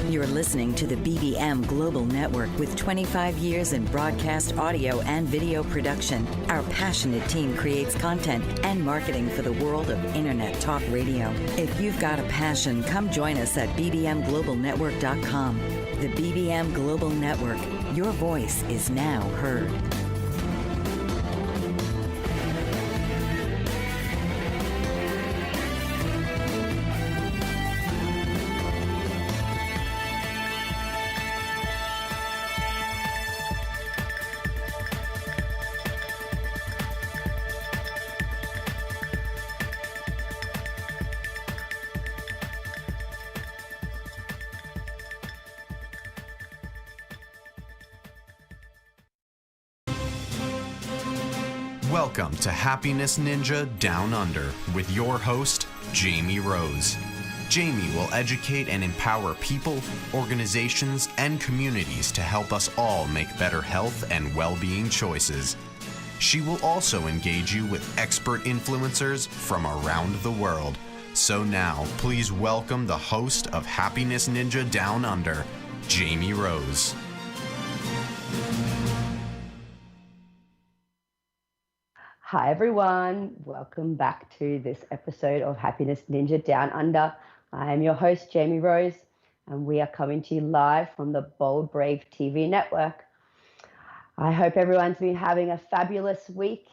You're listening to the BBM Global Network with 25 years in broadcast audio and video production. Our passionate team creates content and marketing for the world of Internet Talk Radio. If you've got a passion, come join us at bbmglobalnetwork.com. The BBM Global Network. Your voice is now heard. Welcome to Happiness Ninja Down Under with your host, Jamie Rose. Jamie will educate and empower people, organizations, and communities to help us all make better health and well-being choices. She will also engage you with expert influencers from around the world. So now, please welcome the host of Happiness Ninja Down Under, Jamie Rose. Hi everyone, welcome back to this episode of Happiness Ninja Down Under. I am your host, Jamie Rose, and we are coming to you live from the Bold Brave TV network. I hope everyone's been having a fabulous week.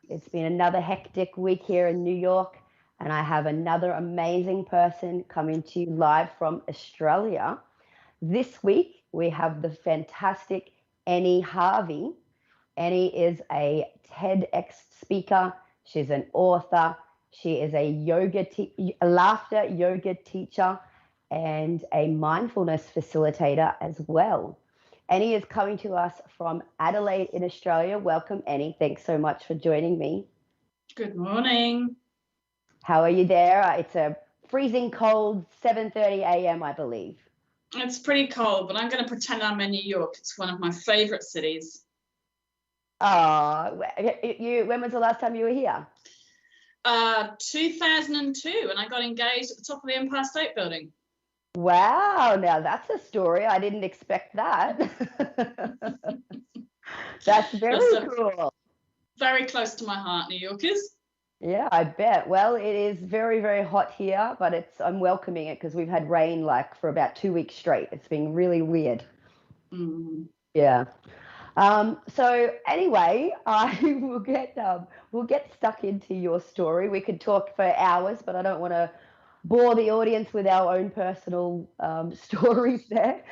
It's been another hectic week here in New York, and I have another amazing person coming to you live from Australia. This week, we have the fantastic Annie Harvey. Annie is a TEDx speaker. She's an author. She is a laughter yoga teacher and a mindfulness facilitator as well. Annie is coming to us from Adelaide in Australia. Welcome, Annie. Thanks so much for joining me. Good morning. How are you there? It's a freezing cold 7:30 a.m., I believe. It's pretty cold, but I'm going to pretend I'm in New York. It's one of my favorite cities. Oh, when was the last time you were here? 2002, and I got engaged at the top of the Empire State Building. Wow, now that's a story. I didn't expect that. That's very cool. Very close to my heart, New Yorkers. Yeah, I bet. Well, it is very, very hot here, but I'm welcoming it because we've had rain like for about 2 weeks straight. It's been really weird. Yeah. So anyway, we'll get stuck into your story. We could talk for hours, but I don't want to bore the audience with our own personal stories there.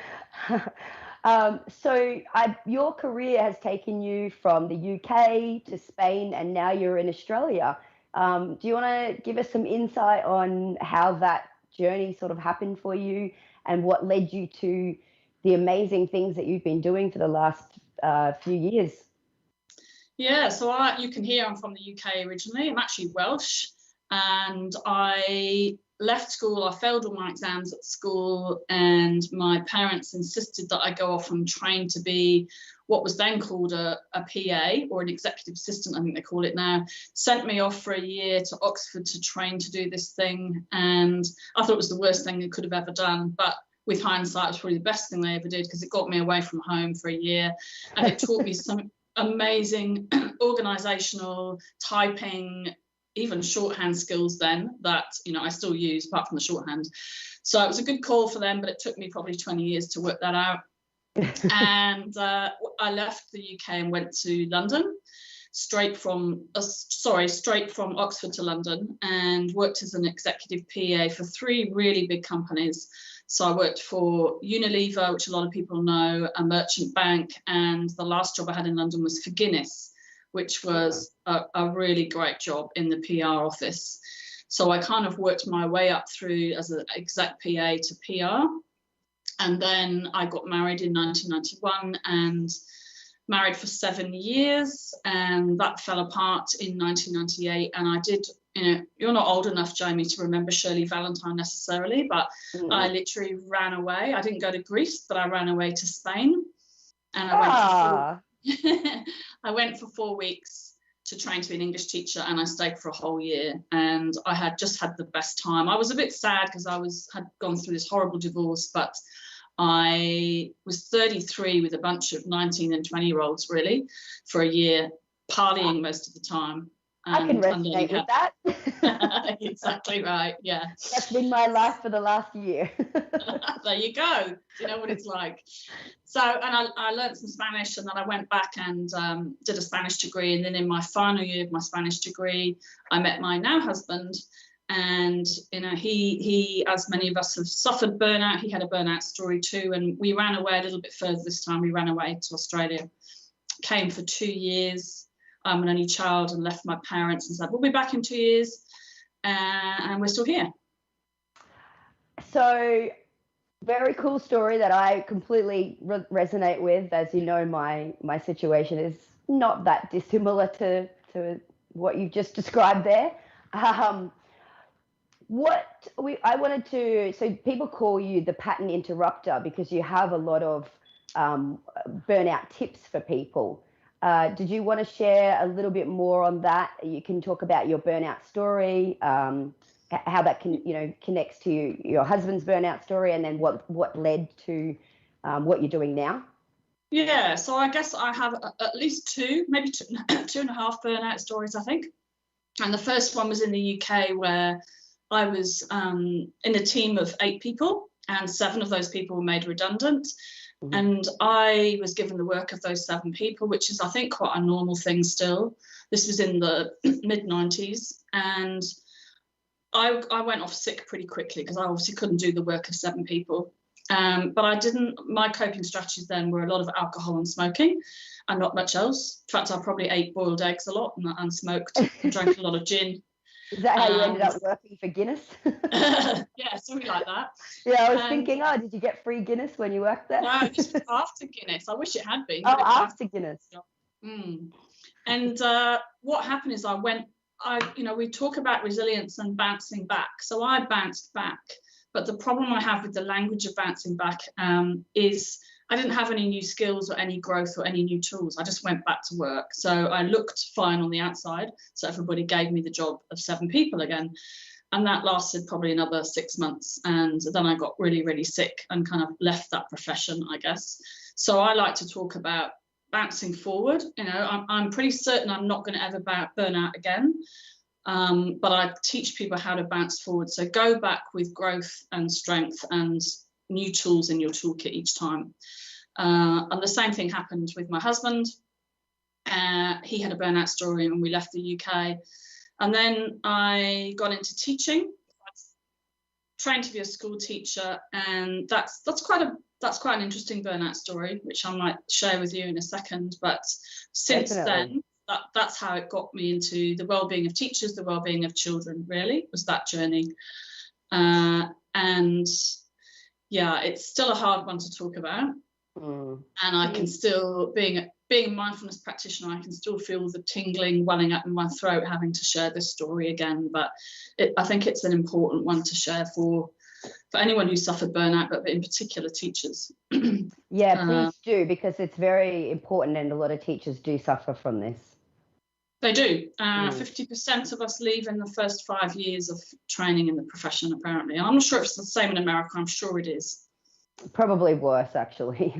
Your career has taken you from the UK to Spain, and now you're in Australia. Do you want to give us some insight on how that journey sort of happened for you and what led you to the amazing things that you've been doing for the last few years? Yeah, so you can hear I'm from the UK originally. I'm actually Welsh, and I left school. I failed all my exams at school, and my parents insisted that I go off and train to be what was then called a PA, or an executive assistant, I think they call it now. Sent me off for a year to Oxford to train to do this thing, and I thought it was the worst thing they could have ever done, but with hindsight, it was probably the best thing they ever did because it got me away from home for a year, and it taught me some amazing organizational, typing, even shorthand skills then that I still use apart from the shorthand. So it was a good call for them, but it took me probably 20 years to work that out. And I left the UK and went to London, straight from Oxford to London, and worked as an executive PA for 3 really big companies. So I worked for Unilever, which a lot of people know, a merchant bank, and the last job I had in London was for Guinness, which was a really great job in the PR office. So I kind of worked my way up through as an exec PA to PR. And then I got married in 1991 and married for 7 years, and that fell apart in 1998. And I did, you're not old enough, Jamie, to remember Shirley Valentine necessarily, but I literally ran away. I didn't go to Greece, but I ran away to Spain. And I went for 4 weeks to train to be an English teacher, and I stayed for a whole year, and I had just had the best time. I was a bit sad because had gone through this horrible divorce, but I was 33 with a bunch of 19 and 20-year-olds, really, for a year, partying most of the time. I can resonate with that. Exactly right, yeah. That's been my life for the last year. There you go. Do you know what it's like? So, and I learned some Spanish, and then I went back and did a Spanish degree. And then in my final year of my Spanish degree, I met my now husband. And, you know, he, as many of us have suffered burnout, he had a burnout story too. And we ran away a little bit further this time. We ran away to Australia, came for 2 years. I'm an only child and left my parents and said, we'll be back in 2 years. And we're still here. So very cool story that I completely resonate with. As you know, my situation is not that dissimilar to what you've just described there. I wanted to, so people call you the pattern interrupter because you have a lot of burnout tips for people. Did you want to share a little bit more on that? You can talk about your burnout story, how that connects to your husband's burnout story, and then what led to what you're doing now. Yeah, so I guess I have at least two, maybe two and a half burnout stories, I think. And the first one was in the UK, where I was in a team of 8 people, and 7 of those people were made redundant. Mm-hmm. And I was given the work of those 7 people, which is, I think, quite a normal thing still. This was in the mid-90s. And I went off sick pretty quickly because I obviously couldn't do the work of 7 people. But my coping strategies then were a lot of alcohol and smoking and not much else. In fact, I probably ate boiled eggs a lot and smoked and drank a lot of gin. Is that how you ended up working for Guinness? Yeah, something like that. Yeah, I was thinking, did you get free Guinness when you worked there? No, this was after Guinness. I wish it had been. Oh, after Guinness. And what happened is we talk about resilience and bouncing back. So I bounced back. But the problem I have with the language of bouncing back is I didn't have any new skills or any growth or any new tools. I just went back to work. So I looked fine on the outside. So everybody gave me the job of 7 people again. And that lasted probably another 6 months. And then I got really, really sick and kind of left that profession, I guess. So I like to talk about bouncing forward. You know, I'm pretty certain I'm not going to ever burn out again. But I teach people how to bounce forward. So go back with growth and strength and new tools in your toolkit each time. And the same thing happened with my husband. He had a burnout story and we left the UK. And then I got into teaching. I was trained to be a school teacher, and that's quite an interesting burnout story, which I might share with you in a second. But since then, that's how it got me into the well-being of teachers, the well-being of children, really, was that journey. And yeah, it's still a hard one to talk about. And I can still, being a mindfulness practitioner, I can still feel the tingling welling up in my throat having to share this story again. But I think it's an important one to share for anyone who suffered burnout, but in particular teachers. Yeah, please do, because it's very important, and a lot of teachers do suffer from this. They do. 50% of us leave in the first 5 years of training in the profession, apparently. And I'm not sure if it's the same in America. I'm sure it is. Probably worse, actually.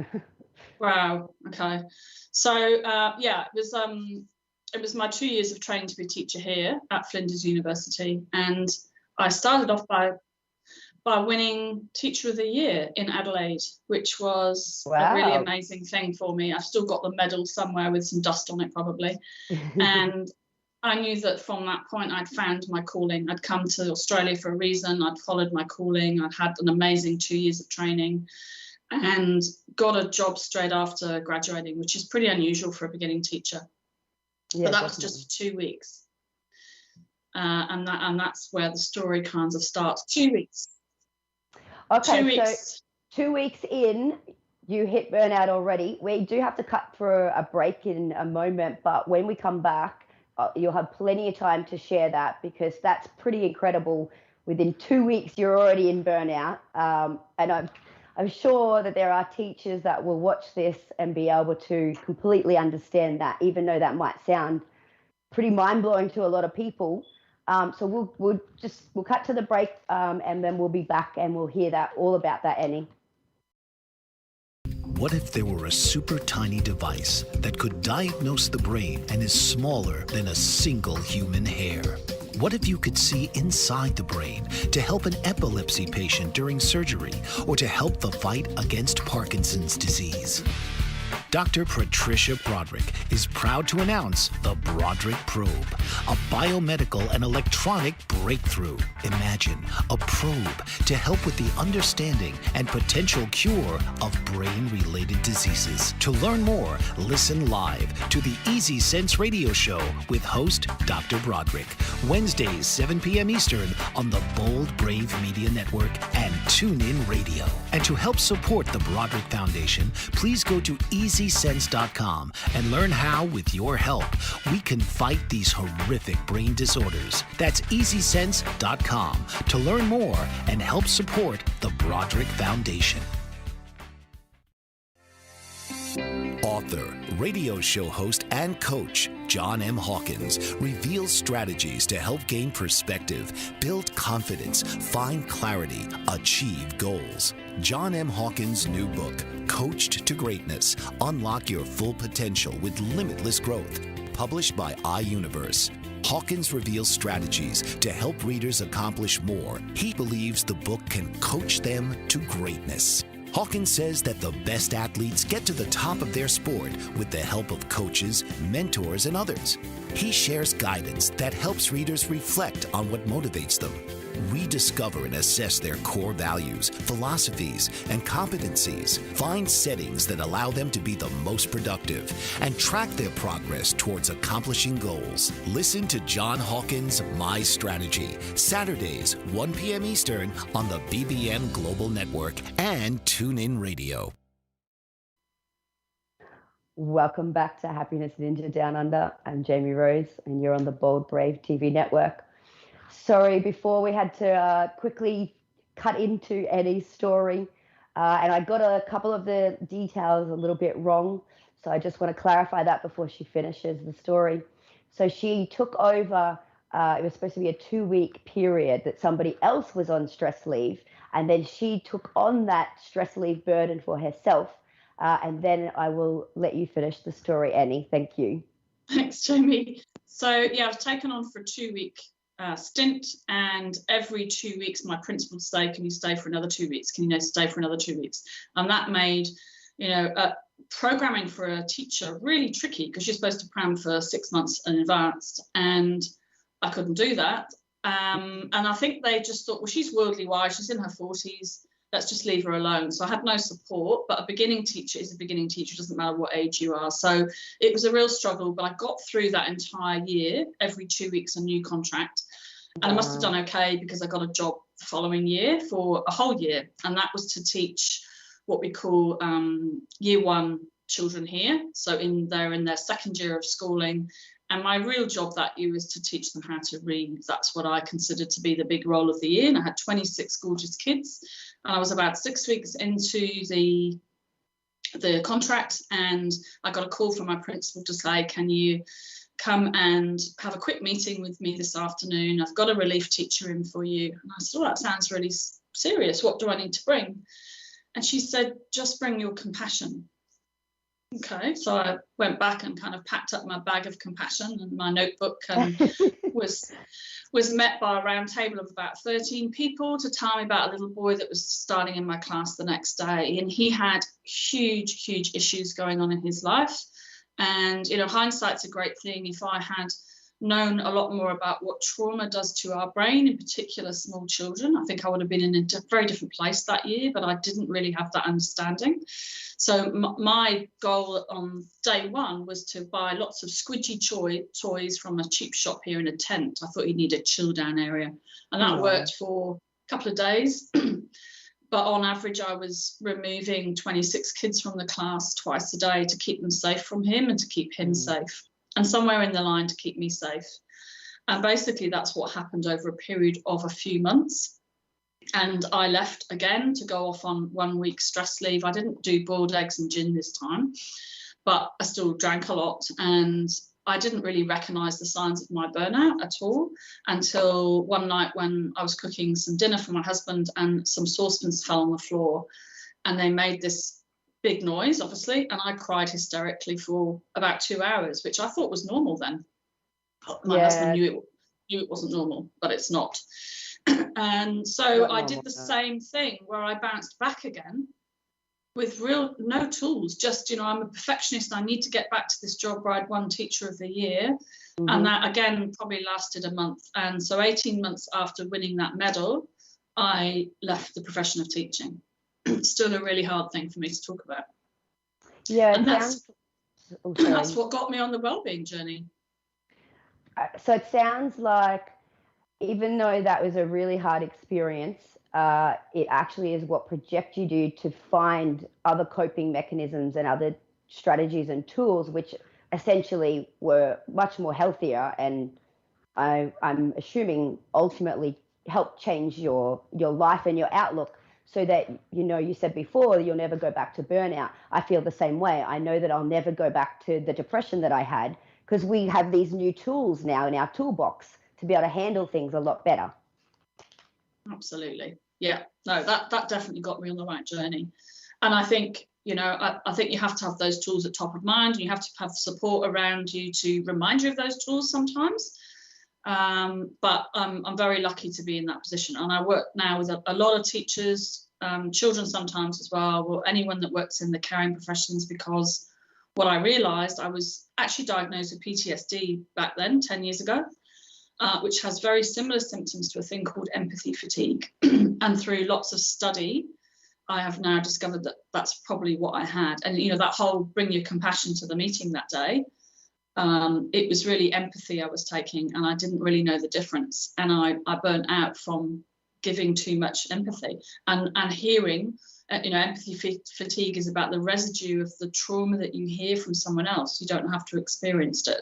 Wow. Okay. So it was my 2 years of training to be a teacher here at Flinders University, and I started off by winning Teacher of the Year in Adelaide, which was a really amazing thing for me. I've still got the medal somewhere with some dust on it, probably. And I knew that from that point I'd found my calling. I'd come to Australia for a reason. I'd followed my calling. I'd had an amazing 2 years of training and got a job straight after graduating, which is pretty unusual for a beginning teacher. Yeah, but that was just for 2 weeks. And that's where the story kind of starts. 2 weeks. Okay, 2 weeks. So 2 weeks in, you hit burnout already. We do have to cut for a break in a moment, but when we come back, you'll have plenty of time to share that, because that's pretty incredible. Within 2 weeks, you're already in burnout. And I'm sure that there are teachers that will watch this and be able to completely understand that, even though that might sound pretty mind-blowing to a lot of people. So we'll cut to the break, and then we'll be back and we'll hear all about that, Annie. What if there were a super tiny device that could diagnose the brain and is smaller than a single human hair? What if you could see inside the brain to help an epilepsy patient during surgery or to help the fight against Parkinson's disease? Dr. Patricia Broderick is proud to announce the Broderick Probe, a biomedical and electronic breakthrough. Imagine a probe to help with the understanding and potential cure of brain-related diseases. To learn more, listen live to the Easy Sense radio show with host Dr. Broderick, Wednesdays 7 p.m. Eastern on the Bold Brave Media Network and TuneIn Radio. And to help support the Broderick Foundation, please go to EasySense.com and learn how, with your help, we can fight these horrific brain disorders. That's EasySense.com to learn more and help support the Broderick Foundation. Author, radio show host, and coach John M. Hawkins reveals strategies to help gain perspective, build confidence, find clarity, achieve goals. John M. Hawkins' new book, Coached to Greatness, Unlock Your Full Potential with Limitless Growth, published by iUniverse. Hawkins reveals strategies to help readers accomplish more. He believes the book can coach them to greatness. Hawkins says that the best athletes get to the top of their sport with the help of coaches, mentors, and others. He shares guidance that helps readers reflect on what motivates them. Rediscover and assess their core values, philosophies, and competencies. Find settings that allow them to be the most productive and track their progress towards accomplishing goals. Listen to John Hawkins' My Strategy, Saturdays, 1 p.m. Eastern on the BBM Global Network and TuneIn Radio. Welcome back to Happiness Ninja Down Under. I'm Jamie Rose, and you're on the Bold Brave TV network. Sorry, before we had to quickly cut into Eddie's story, and I got a couple of the details a little bit wrong, so I just want to clarify that before she finishes the story. So she took over, it was supposed to be a 2-week period that somebody else was on stress leave, and then she took on that stress leave burden for herself, and then I will let you finish the story, Annie. Thank you. Thanks, Jamie. So yeah, I was taken on for a 2-week stint, and every 2 weeks my principal would say, can you stay for another 2 weeks, can you stay for another 2 weeks? And that made programming for a teacher really tricky, because you're supposed to plan for 6 months in advance, and I couldn't do that. And I think they just thought, well, she's worldly wise, she's in her 40s, let's just leave her alone. So I had no support, but a beginning teacher is a beginning teacher, doesn't matter what age you are. So it was a real struggle, but I got through that entire year, every 2 weeks a new contract. And I must have done okay, because I got a job the following year for a whole year. And that was to teach what we call year 1 children here. So they're in their second year of schooling. And my real job that year was to teach them how to read. That's what I considered to be the big role of the year. And I had 26 gorgeous kids. And I was about 6 weeks into the contract, and I got a call from my principal to say, can you come and have a quick meeting with me this afternoon? I've got a relief teacher in for you. And I said, oh, that sounds really serious. What do I need to bring? And she said, just bring your compassion. Okay, so I went back and kind of packed up my bag of compassion and my notebook, and was met by a round table of about 13 people to tell me about a little boy that was starting in my class the next day. And he had huge issues going on in his life. And, hindsight's a great thing. If I had known a lot more about what trauma does to our brain, in particular small children, I think I would have been in a very different place that year, but I didn't really have that understanding. So my goal on day 1 was to buy lots of squidgy toys from a cheap shop here in a tent. I thought you needed a chill down area, and that worked for a couple of days. But on average, I was removing 26 kids from the class twice a day to keep them safe from him and to keep him safe, and somewhere in the line to keep me safe. And basically that's what happened over a period of a few months. And I left again to go off on 1 week stress leave. I didn't do boiled eggs and gin this time, but I still drank a lot. And I didn't really recognise the signs of my burnout at all until one night when I was cooking some dinner for my husband, and some saucepans fell on the floor, and they made this big noise, obviously, and I cried hysterically for about 2 hours, which I thought was normal then. My husband knew it wasn't normal, but it's not. And so I did the same thing where I bounced back again with no tools, just, I'm a perfectionist. I need to get back to this job where I'd won Teacher of the Year. Mm-hmm. And that, again, probably lasted a month. And so 18 months after winning that medal, I left the profession of teaching. Still a really hard thing for me to talk about. Yeah, and that's what got me on the wellbeing journey. So it sounds like, even though that was a really hard experience, it actually is what projected you to find other coping mechanisms and other strategies and tools, which essentially were much more healthier, and I'm assuming ultimately helped change your life and your outlook, so that, you said before, you'll never go back to burnout. I feel the same way. I know that I'll never go back to the depression that I had, because we have these new tools now in our toolbox to be able to handle things a lot better. Absolutely. Yeah. No, that definitely got me on the right journey. And I think, I think you have to have those tools at top of mind, and you have to have support around you to remind you of those tools sometimes. But I'm very lucky to be in that position. And I work now with a lot of teachers, children sometimes as well, or anyone that works in the caring professions, because what I realised, I was actually diagnosed with PTSD back then, 10 years ago, which has very similar symptoms to a thing called empathy fatigue. And through lots of study, I have now discovered that that's probably what I had. And, that whole bring your compassion to the meeting that day, it was really empathy I was taking, and I didn't really know the difference. And I burnt out from giving too much empathy and hearing. Empathy fatigue is about the residue of the trauma that you hear from someone else. You don't have to experience it.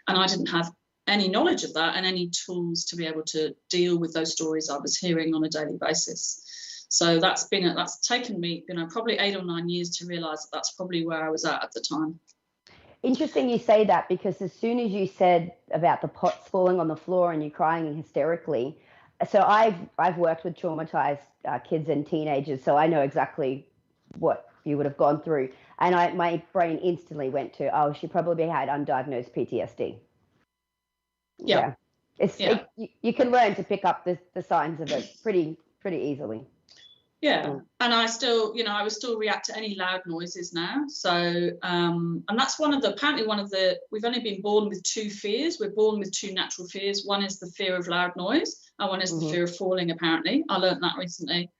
And I didn't have any knowledge of that and any tools to be able to deal with those stories I was hearing on a daily basis. So that's taken me, probably 8 or 9 years to realise that that's probably where I was at the time. Interesting you say that, because as soon as you said about the pots falling on the floor and you crying hysterically, so I've worked with traumatized kids and teenagers, so I know exactly what you would have gone through. And my brain instantly went to, she probably had undiagnosed PTSD. Yeah. You can learn to pick up the signs of it pretty easily. Yeah. And I still, I would still react to any loud noises now. So, and that's apparently we've only been born with 2 fears. We're born with 2 natural fears. One is the fear of loud noise, and one is the fear of falling, apparently. I learned that recently.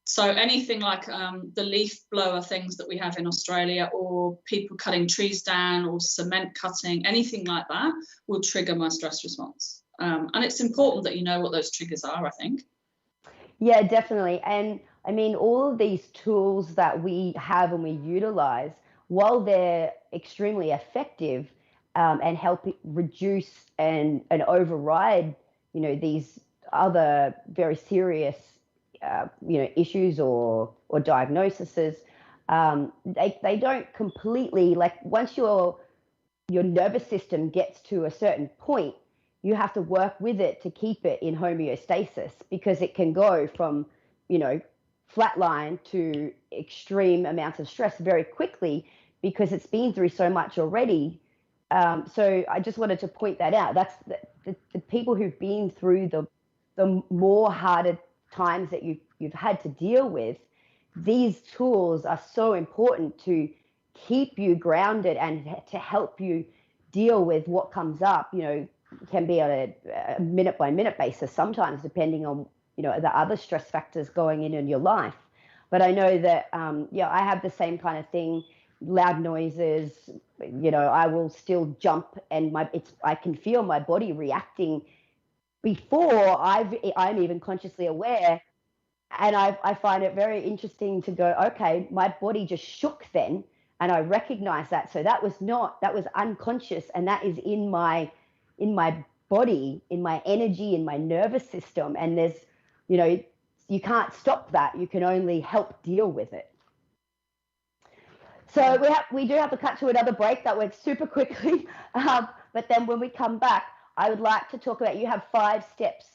So anything like the leaf blower things that we have in Australia, or people cutting trees down, or cement cutting, anything like that will trigger my stress response. And it's important that you know what those triggers are, I think. Yeah, definitely. And I mean, all of these tools that we have and we utilize, while they're extremely effective and help reduce and override, these other very serious, issues or diagnoses, they don't completely, like, once your nervous system gets to a certain point, you have to work with it to keep it in homeostasis, because it can go from, flatline to extreme amounts of stress very quickly, because it's been through so much already. So I just wanted to point that out. That's the people who've been through the more harder times that you've had to deal with. These tools are so important to keep you grounded and to help you deal with what comes up. Can be on a minute by minute basis sometimes, depending on the other stress factors going in your life. But I know that I have the same kind of thing. Loud noises, I will still jump, and I can feel my body reacting before I'm even consciously aware. And I find it very interesting to go, okay, my body just shook then, and I recognize that. So that was unconscious, and that is in my body, in my energy, in my nervous system. And there's, you can't stop that. You can only help deal with it. So we do have to cut to another break. That went super quickly. But then when we come back, I would like to talk about, you have 5 steps,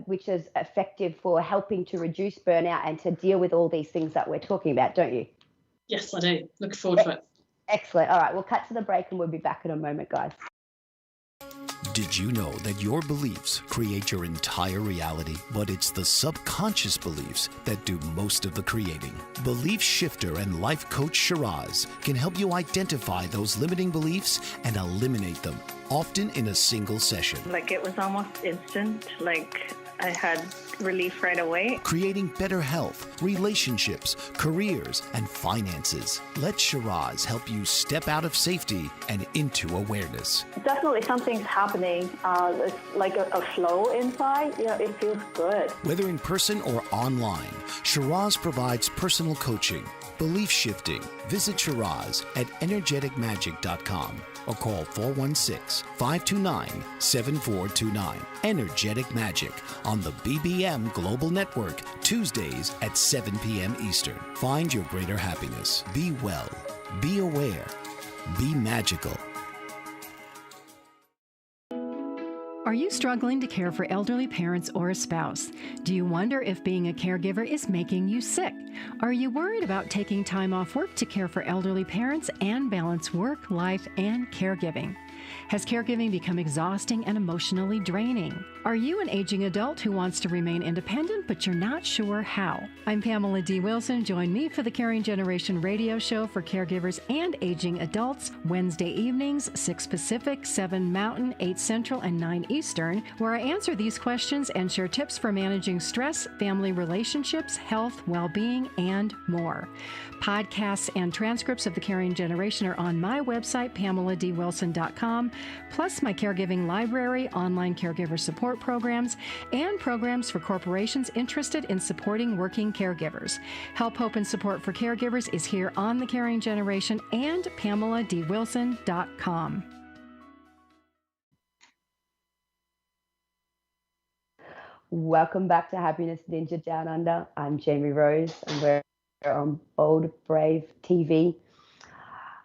which is effective for helping to reduce burnout and to deal with all these things that we're talking about, don't you? Yes, I do. Looking forward to it. Excellent. All right, we'll cut to the break and we'll be back in a moment, guys. Did you know that your beliefs create your entire reality? But it's the subconscious beliefs that do most of the creating. Belief shifter and life coach Shiraz can help you identify those limiting beliefs and eliminate them, often in a single session. Like, it was almost instant. Like, I had relief right away. Creating better health, relationships, careers, and finances. Let Shiraz help you step out of safety and into awareness. Definitely something's happening. It's like a flow inside. It feels good. Whether in person or online, Shiraz provides personal coaching, belief shifting. Visit Shiraz at energeticmagic.com or call 416-529-7429. Energetic Magic on the BBM Global Network, Tuesdays at 7 p.m. Eastern. Find your greater happiness. Be well. Be aware. Be magical. Are you struggling to care for elderly parents or a spouse? Do you wonder if being a caregiver is making you sick? Are you worried about taking time off work to care for elderly parents and balance work, life, and caregiving? Has caregiving become exhausting and emotionally draining? Are you an aging adult who wants to remain independent, but you're not sure how? I'm Pamela D. Wilson. Join me for the Caring Generation radio show for caregivers and aging adults, Wednesday evenings, 6 Pacific, 7 Mountain, 8 Central, and 9 Eastern, where I answer these questions and share tips for managing stress, family relationships, health, well-being, and more. Podcasts and transcripts of the Caring Generation are on my website, PamelaDWilson.com, plus my caregiving library, online caregiver support programs, and programs for corporations interested in supporting working caregivers. Help, hope, and support for caregivers is here on the Caring Generation and PamelaDWilson.com. Welcome back to Happiness Ninja Down Under. I'm Jamie Rose, and we're on Bold Brave TV.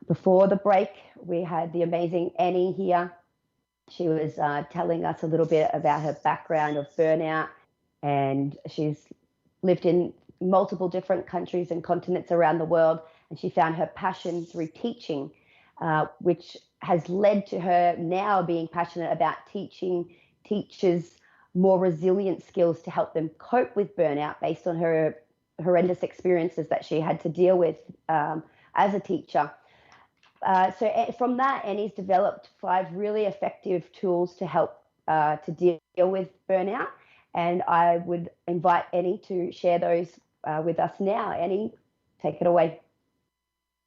Before the break, we had the amazing Annie here. She was telling us a little bit about her background of burnout, and she's lived in multiple different countries and continents around the world, and she found her passion through teaching, which has led to her now being passionate about teaching teachers more resilient skills to help them cope with burnout based on her horrendous experiences that she had to deal with as a teacher. So from that, Annie's developed 5 really effective tools to help to deal with burnout. And I would invite Annie to share those with us now. Annie, take it away.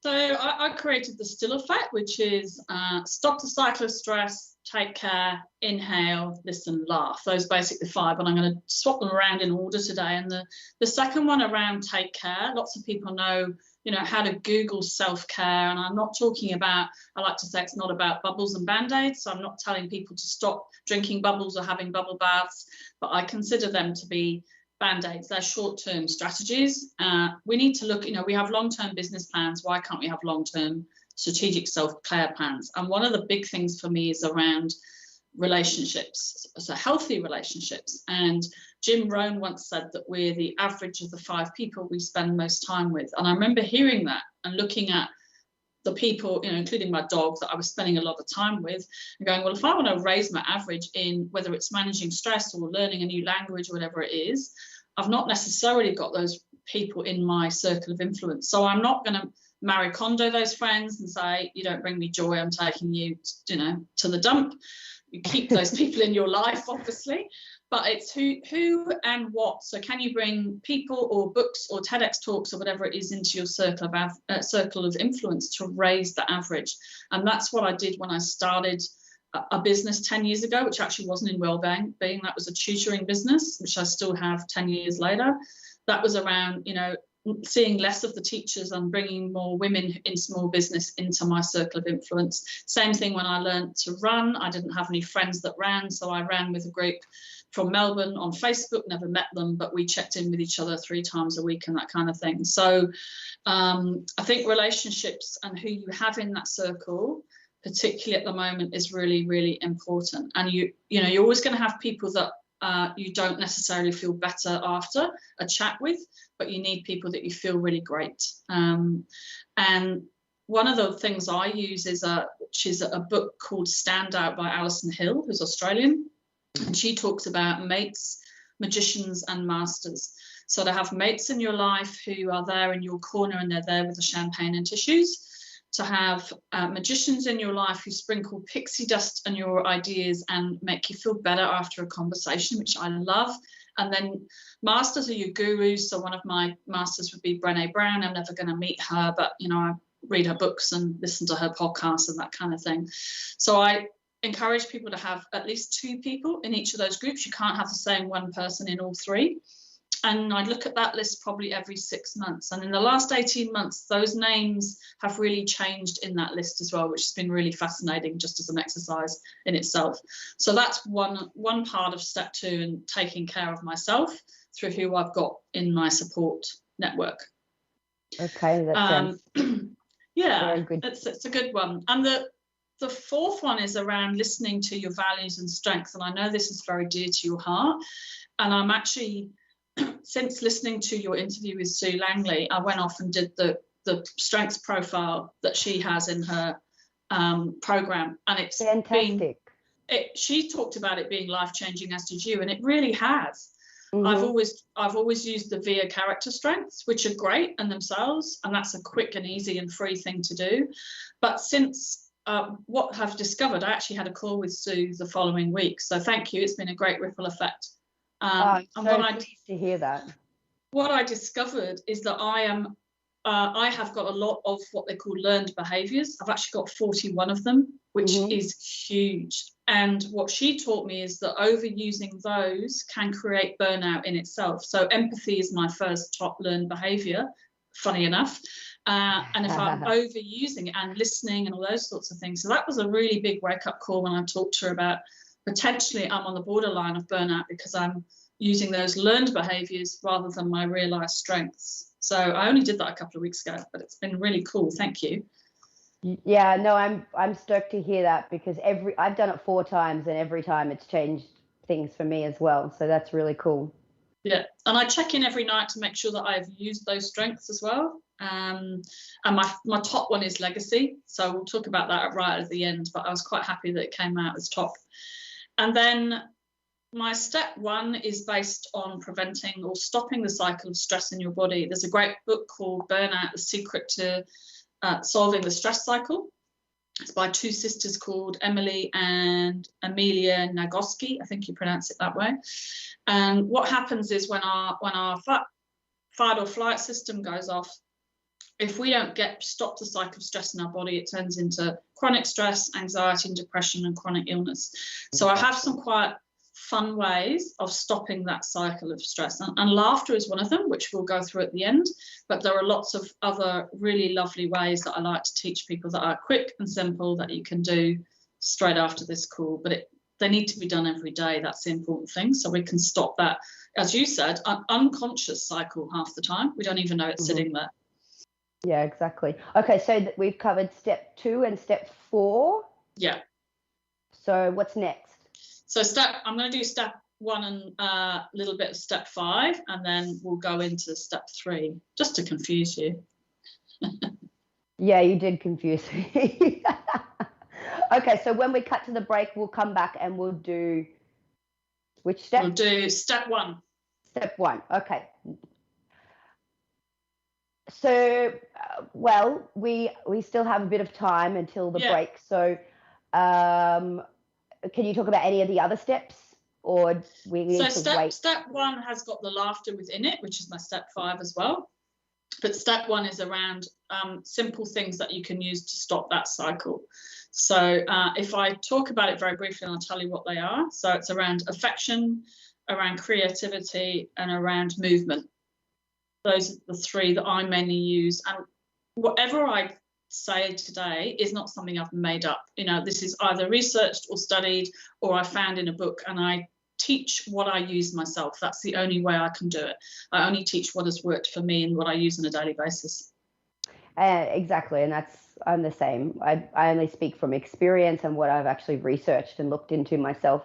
So I created the still effect, which is stop the cycle of stress, take care, inhale, listen, laugh. Those basically 5, and I'm going to swap them around in order today. And the second one around take care, lots of people know, how to Google self-care, and I'm not talking about, I like to say it's not about bubbles and Band-Aids, so I'm not telling people to stop drinking bubbles or having bubble baths, but I consider them to be Band-Aids. They're short-term strategies. We need to look, we have long-term business plans. Why can't we have long-term strategic self-care plans? And one of the big things for me is around relationships, so healthy relationships. And Jim Rohn once said that we're the average of the 5 people we spend most time with. And I remember hearing that and looking at the people, including my dog, that I was spending a lot of time with, and going, well, if I want to raise my average in whether it's managing stress or learning a new language or whatever it is, I've not necessarily got those people in my circle of influence. So I'm not going to Marie Kondo those friends and say, you don't bring me joy, I'm taking you, to the dump. You keep those people in your life, obviously, but it's who and what. So can you bring people or books or TEDx talks or whatever it is into your circle of influence to raise the average? And that's what I did when I started a business 10 years ago, which actually wasn't in wellbeing. That was a tutoring business, which I still have 10 years later. That was around, seeing less of the teachers and bringing more women in small business into my circle of influence. Same thing when I learned to run. I didn't have any friends that ran, so I ran with a group from Melbourne on Facebook, never met them, but we checked in with each other 3 times a week and that kind of thing. So I think relationships and who you have in that circle, particularly at the moment, is really, really important. And you're always going to have people that you don't necessarily feel better after a chat with, but you need people that you feel really great. And one of the things I use is which is a book called Stand Out by Alison Hill, who's Australian, and she talks about mates, magicians, and masters. So to have mates in your life who are there in your corner and they're there with the champagne and tissues, to have magicians in your life who sprinkle pixie dust on your ideas and make you feel better after a conversation, which I love. And then masters are your gurus. So one of my masters would be Brené Brown. I'm never going to meet her, but, you know, I read her books and listen to her podcasts and that kind of thing. So I encourage people to have at least 2 people in each of those groups. You can't have the same one person in all 3. And I look at that list probably every 6 months. And in the last 18 months, those names have really changed in that list as well, which has been really fascinating just as an exercise in itself. So that's one part of step 2 in taking care of myself through who I've got in my support network. Okay, that sounds very good. It's a good one. And the 4th one is around listening to your values and strengths. And I know this is very dear to your heart. And I'm actually, since listening to your interview with Sue Langley, I went off and did the strengths profile that she has in her program. And it's fantastic. She talked about it being life-changing, as did you, and it really has. Mm-hmm. I've always used the VIA character strengths, which are great in themselves, and that's a quick and easy and free thing to do. But since what I've discovered, I actually had a call with Sue the following week. So thank you. It's been a great ripple effect. I'm so pleased to hear that. What I discovered is that I have got a lot of what they call learned behaviours. I've actually got 41 of them, which is huge. And what she taught me is that overusing those can create burnout in itself. So empathy is my first top learned behaviour, funny enough. And if I'm overusing it and listening and all those sorts of things. So that was a really big wake-up call when I talked to her about potentially I'm on the borderline of burnout because I'm using those learned behaviours rather than my realised strengths. So I only did that a couple of weeks ago, but it's been really cool. Thank you. Yeah, no, I'm stoked to hear that because I've done it 4 times and every time it's changed things for me as well. So that's really cool. Yeah, and I check in every night to make sure that I've used those strengths as well. And my top one is legacy. So we'll talk about that right at the end, but I was quite happy that it came out as top. And then my step 1 is based on preventing or stopping the cycle of stress in your body. There's a great book called Burnout, The Secret to Solving the Stress Cycle. It's by 2 sisters called Emily and Amelia Nagoski. I think you pronounce it that way. And what happens is when our fight or flight system goes off, if we don't stop the cycle of stress in our body, it turns into chronic stress, anxiety, and depression, and chronic illness. So I have some quite fun ways of stopping that cycle of stress. And laughter is one of them, which we'll go through at the end. But there are lots of other really lovely ways that I like to teach people that are quick and simple that you can do straight after this call. But they need to be done every day. That's the important thing. So we can stop that, as you said, an unconscious cycle half the time. We don't even know it's sitting there. Yeah, exactly. Okay, so we've covered step 2 and step 4. Yeah. So what's next? So I'm going to do step 1 and a little bit of step 5, and then we'll go into step 3, just to confuse you. Yeah, you did confuse me. Okay, so when we cut to the break, we'll come back and we'll do which step? We'll do step 1. Step 1, okay. So, well, we still have a bit of time until the break. So, can you talk about any of the other steps, or we need to wait? Step 1 has got the laughter within it, which is my step 5 as well. But step 1 is around simple things that you can use to stop that cycle. So if I talk about it very briefly, I'll tell you what they are. So it's around affection, around creativity, and around movement. Those are the 3 that I mainly use. And whatever I say today is not something I've made up. You know, this is either researched or studied or I found in a book, and I teach what I use myself. That's the only way I can do it. I only teach what has worked for me and what I use on a daily basis. Exactly, and I'm the same. I only speak from experience and what I've actually researched and looked into myself.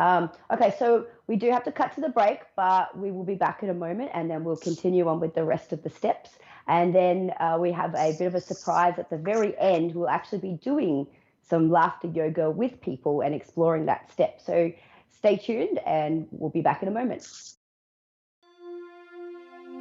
Okay, so we do have to cut to the break, but we will be back in a moment, and then we'll continue on with the rest of the steps. And then we have a bit of a surprise at the very end. We'll actually be doing some laughter yoga with people and exploring that step. So stay tuned, and we'll be back in a moment.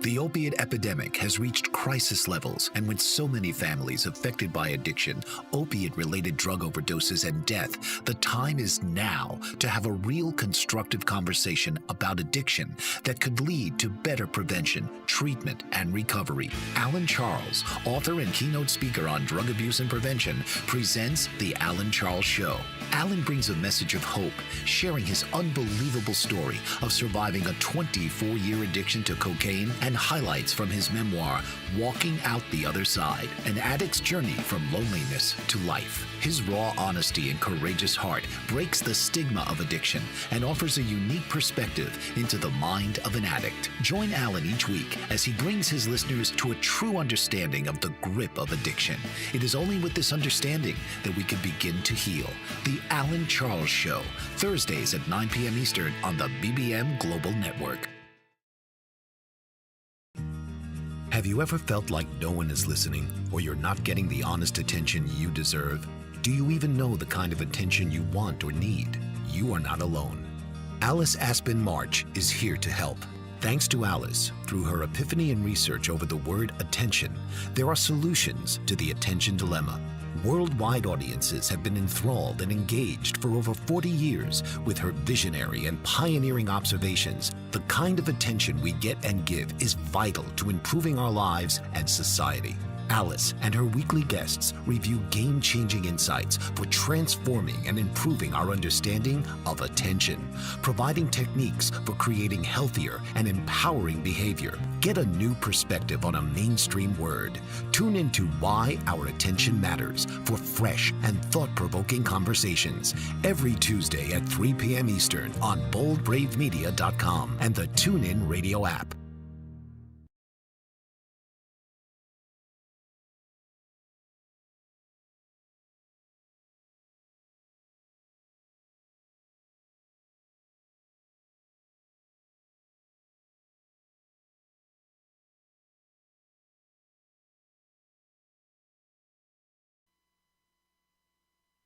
The opiate epidemic has reached crisis levels, and with so many families affected by addiction, opiate-related drug overdoses, and death, the time is now to have a real constructive conversation about addiction that could lead to better prevention, treatment, and recovery. Alan Charles, author and keynote speaker on drug abuse and prevention, presents The Alan Charles Show. Alan brings a message of hope, sharing his unbelievable story of surviving a 24-year addiction to cocaine and highlights from his memoir, Walking Out the Other Side, an addict's journey from loneliness to life. His raw honesty and courageous heart breaks the stigma of addiction and offers a unique perspective into the mind of an addict. Join Alan each week as he brings his listeners to a true understanding of the grip of addiction. It is only with this understanding that we can begin to heal. The Alan Charles Show, Thursdays at 9 p.m. Eastern on the BBM Global Network. Have you ever felt like no one is listening, or you're not getting the honest attention you deserve? Do you even know the kind of attention you want or need? You are not alone. Alice Aspen March is here to help. Thanks to Alice, through her epiphany and research over the word attention, there are solutions to the attention dilemma. Worldwide audiences have been enthralled and engaged for over 40 years with her visionary and pioneering observations. The kind of attention we get and give is vital to improving our lives and society. Alice and her weekly guests review game-changing insights for transforming and improving our understanding of attention, providing techniques for creating healthier and empowering behavior. Get a new perspective on a mainstream word. Tune into Why Our Attention Matters for fresh and thought-provoking conversations every Tuesday at 3 p.m. Eastern on boldbravemedia.com and the TuneIn Radio app.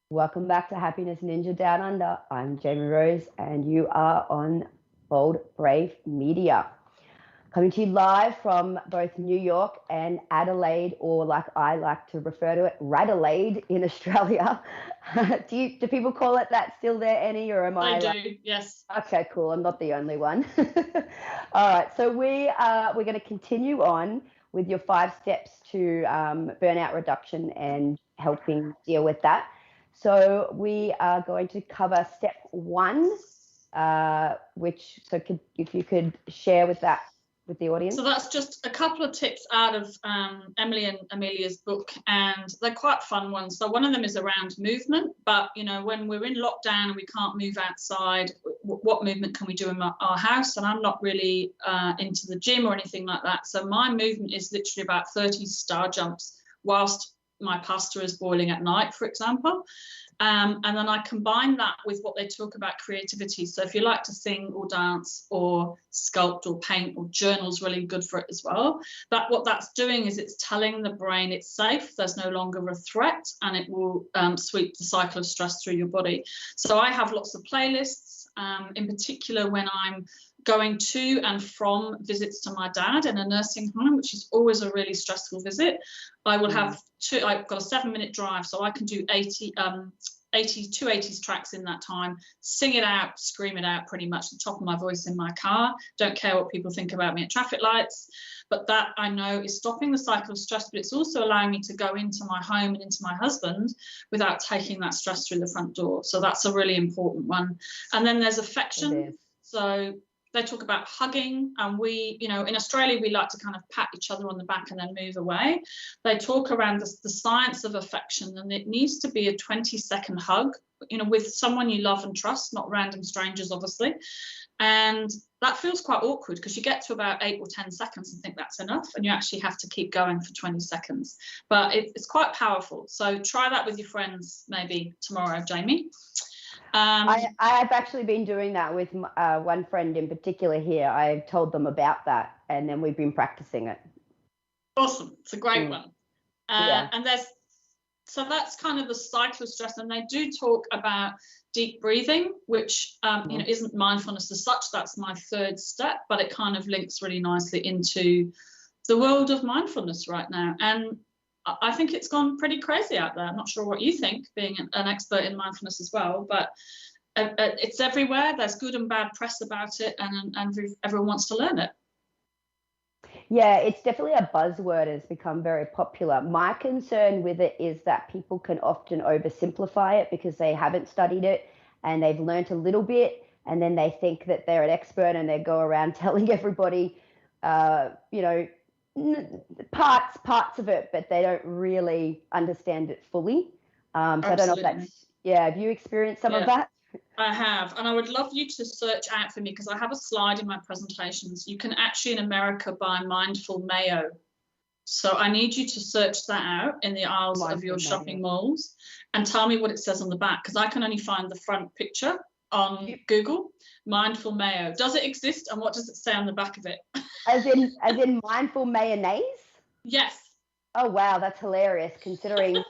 Welcome back to Happiness Ninja Down Under. I'm Jamie Rose, and you are on Bold Brave Media. Coming to you live from both New York and Adelaide, or like I like to refer to it, Radelaide in Australia. Do people call it that still there, Annie, or am I? They do, yes. Okay, cool. I'm not the only one. All right, so we're going to continue on with your 5 steps to burnout reduction and helping deal with that. So we are going to cover step 1, if you could share with the audience. So that's just a couple of tips out of Emily and Amelia's book, and they're quite fun ones. So one of them is around movement, but when we're in lockdown and we can't move outside, what movement can we do in our house? And I'm not really into the gym or anything like that. So my movement is literally about 30 star jumps whilst my pasta is boiling at night, for example. And then I combine that with what they talk about creativity. So if you like to sing or dance or sculpt or paint, or journal's really good for it as well. What that's doing is it's telling the brain it's safe, there's no longer a threat, and it will sweep the cycle of stress through your body. So I have lots of playlists, in particular when I'm going to and from visits to my dad in a nursing home, which is always a really stressful visit. I will have I've got a 7-minute drive, so I can do 280s tracks in that time, sing it out, scream it out pretty much the top of my voice in my car. Don't care what people think about me at traffic lights. But that, I know, is stopping the cycle of stress, but it's also allowing me to go into my home and into my husband without taking that stress through the front door. So that's a really important one. And then there's affection. So they talk about hugging, and we, in Australia, we like to kind of pat each other on the back and then move away. They talk around the science of affection, and it needs to be a 20-second hug, with someone you love and trust, not random strangers, obviously. And that feels quite awkward because you get to about 8 or 10 seconds and think that's enough, and you actually have to keep going for 20 seconds. But it's quite powerful. So try that with your friends maybe tomorrow, Jamie. I've actually been doing that with one friend in particular here. I've told them about that, and then we've been practicing it. Awesome. It's a great one. Yeah. And so that's kind of the cycle of stress. And they do talk about deep breathing, which isn't mindfulness as such. That's my third step, but it kind of links really nicely into the world of mindfulness right now. And I think it's gone pretty crazy out there. I'm not sure what you think, being an expert in mindfulness as well, but it's everywhere. There's good and bad press about it, and everyone wants to learn it. Yeah, it's definitely a buzzword. It's become very popular. My concern with it is that people can often oversimplify it because they haven't studied it and they've learnt a little bit, and then they think that they're an expert and they go around telling everybody, parts of it, but they don't really understand it fully. So I don't know if that's, have you experienced some of that? I have, and I would love you to search out for me, because I have a slide in my presentations. You can actually in America buy Mindful Mayo. So I need you to search that out in the aisles of your shopping malls and tell me what it says on the back, because I can only find the front picture on Google. Mindful Mayo. Does it exist, and what does it say on the back of it? As in mindful mayonnaise? Yes. Oh wow, that's hilarious. Considering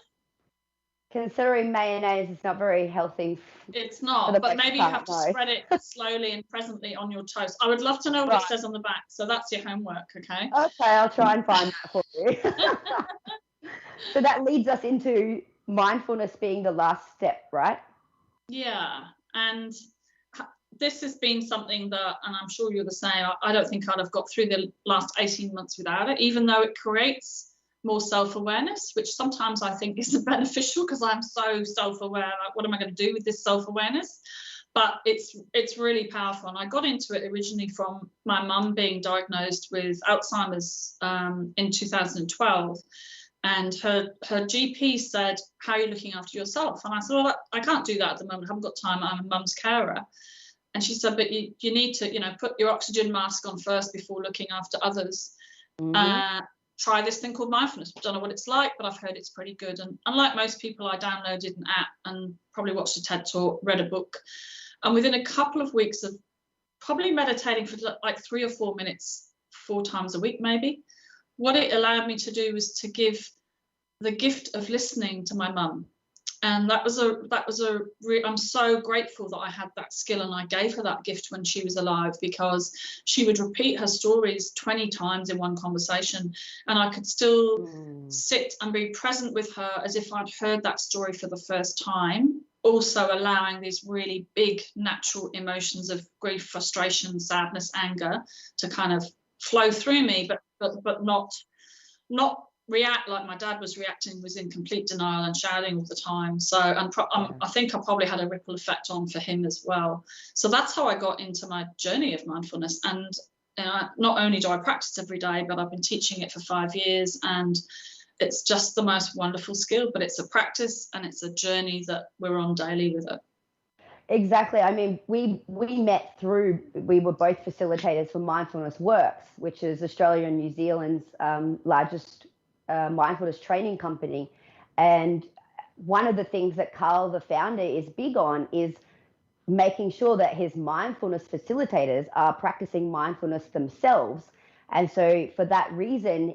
mayonnaise is not very healthy. It's not, but maybe you have to spread it slowly and presently on your toast. I would love to know what it says on the back. So that's your homework, okay? Okay, I'll try and find that for you. So that leads us into mindfulness being the last step, right? Yeah, and this has been something that, and I'm sure you're the same, I don't think I'd have got through the last 18 months without it, even though it creates more self-awareness, which sometimes I think isn't beneficial because I'm so self-aware. Like, what am I going to do with this self-awareness? But it's really powerful. And I got into it originally from my mum being diagnosed with Alzheimer's in 2012. And her GP said, how are you looking after yourself? And I said, well, I can't do that at the moment. I haven't got time. I'm a mum's carer. And she said, but you need to, put your oxygen mask on first before looking after others. Try this thing called mindfulness. I don't know what it's like, but I've heard it's pretty good. And unlike most people, I downloaded an app and probably watched a TED talk, read a book. And within a couple of weeks of probably meditating for like 3 or 4 minutes, 4 times a week maybe, what it allowed me to do was to give the gift of listening to my mum. And I'm so grateful that I had that skill, and I gave her that gift when she was alive, because she would repeat her stories 20 times in one conversation, and I could still sit and be present with her as if I'd heard that story for the first time, also allowing these really big natural emotions of grief, frustration, sadness, anger to kind of flow through me, but not react like my dad was reacting, was in complete denial and shouting all the time. So I think I probably had a ripple effect on for him as well. So that's how I got into my journey of mindfulness. And not only do I practice every day, but I've been teaching it for 5 years, and it's just the most wonderful skill. But it's a practice and it's a journey that we're on daily with it. Exactly. I mean, we were both facilitators for Mindfulness Works, which is Australia and New Zealand's largest mindfulness training company. And one of the things that Carl, the founder, is big on is making sure that his mindfulness facilitators are practicing mindfulness themselves. And so for that reason,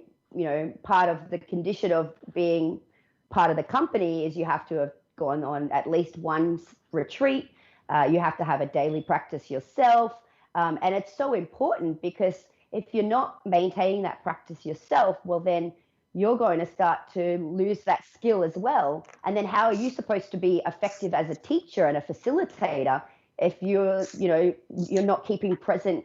part of the condition of being part of the company is you have to have gone on at least one retreat. You have to have a daily practice yourself. And it's so important, because if you're not maintaining that practice yourself, well, then you're going to start to lose that skill as well. And then how are you supposed to be effective as a teacher and a facilitator if you're not keeping present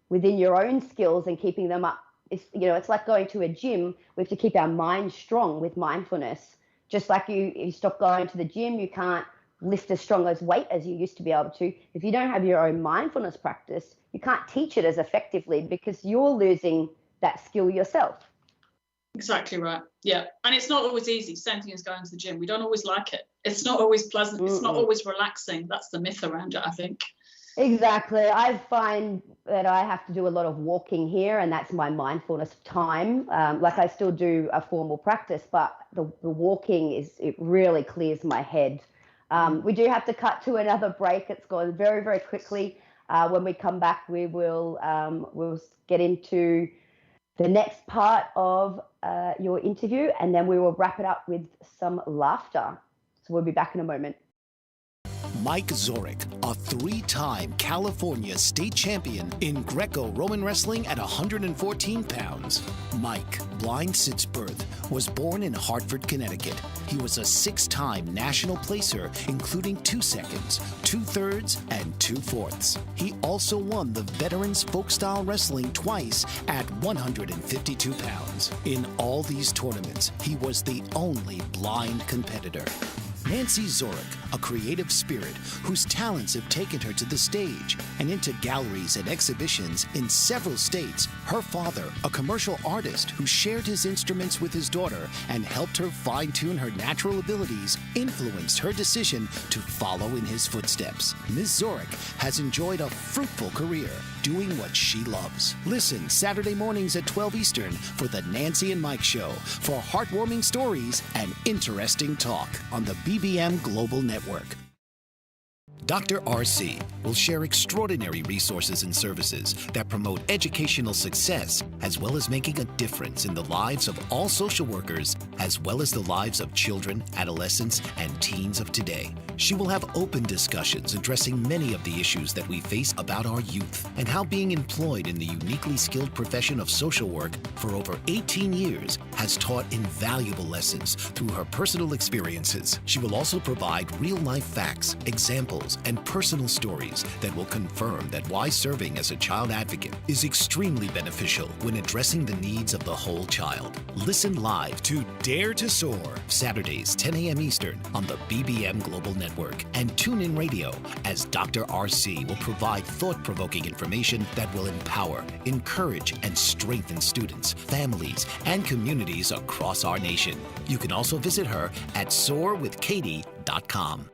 within your own skills and keeping them up? It's like going to a gym. We have to keep our mind strong with mindfulness. Just like you stop going to the gym, you can't lift as strong as weight as you used to be able to. If you don't have your own mindfulness practice, you can't teach it as effectively, because you're losing that skill yourself. Exactly right. Yeah. And it's not always easy. Same thing as going to the gym. We don't always like it. It's not always pleasant. It's not always relaxing. That's the myth around it, I think. Exactly. I find that I have to do a lot of walking here, and that's my mindfulness time. Like, I still do a formal practice, but the walking it really clears my head. We do have to cut to another break. It's gone very, very quickly. When we come back, we'll get into the next part of your interview, and then we will wrap it up with some laughter. So we'll be back in a moment. Mike Zorek, a 3-time California state champion in Greco-Roman wrestling at 114 pounds. Mike, blind since birth, was born in Hartford, Connecticut. He was a 6-time national placer, including 2 seconds, 2 thirds, and 2 fourths. He also won the Veterans Folk-Style Wrestling twice at 152 pounds. In all these tournaments, he was the only blind competitor. Nancy Zorek, a creative spirit whose talents have taken her to the stage and into galleries and exhibitions in several states. Her father, a commercial artist who shared his instruments with his daughter and helped her fine-tune her natural abilities, influenced her decision to follow in his footsteps. Ms. Zorek has enjoyed a fruitful career doing what she loves. Listen Saturday mornings at 12 Eastern for the Nancy and Mike Show for heartwarming stories and interesting talk on the BBM Global Network. Dr. RC will share extraordinary resources and services that promote educational success, as well as making a difference in the lives of all social workers, as well as the lives of children, adolescents, and teens of today. She will have open discussions addressing many of the issues that we face about our youth and how being employed in the uniquely skilled profession of social work for over 18 years has taught invaluable lessons through her personal experiences. She will also provide real-life facts, examples, and personal stories that will confirm that why serving as a child advocate is extremely beneficial when addressing the needs of the whole child. Listen live to Dare to Soar, Saturdays, 10 a.m. Eastern on the BBM Global Network, and tune in radio as Dr. RC will provide thought-provoking information that will empower, encourage, and strengthen students, families, and communities across our nation. You can also visit her at soarwithkatie.com.